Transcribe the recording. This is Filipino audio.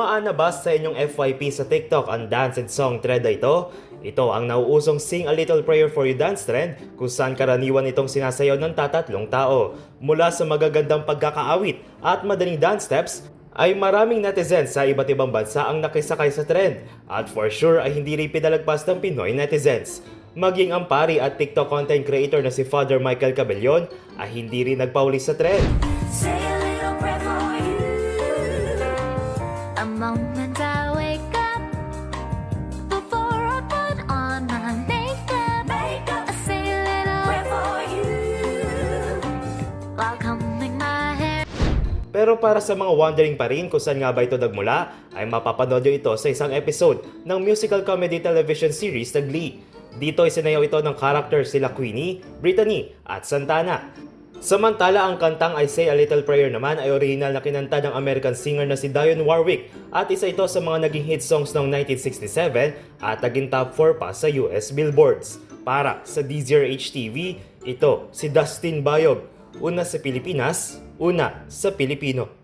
Dumaan na ba sa inyong FYP sa TikTok ang dance and song trend na ito? Ito ang nauusong Sing a Little Prayer for You dance trend kung saan karaniwan itong sinasayaw ng tatatlong tao. Mula sa magagandang pagkakaawit at madaling dance steps, ay maraming netizens sa iba't ibang bansa ang nakisakay sa trend. At for sure ay hindi rin pinalagpas ng Pinoy netizens. Maging ang pari at TikTok content creator na si Father Michael Cabellion ay hindi rin nagpahuli sa trend. Say a little prayer for you. A moment I wake up before I put on my makeup. I say a little prayer for you while combing my hair. Pero para sa mga wondering pa rin kung saan nga ba ito nagmula, ay mapapanood nyo ito sa isang episode ng musical comedy television series na Glee. Dito ay sinayaw ito ng karakter sila Queenie, Brittany at Santana. Samantala ang kantang I Say a Little Prayer naman ay original na kinanta ng American singer na si Dionne Warwick at isa ito sa mga naging hit songs noong 1967 at naging top 4 pa sa US Billboards. Para sa DZRH TV, ito si Dustin Bayog. Una sa Pilipinas, una sa Pilipino.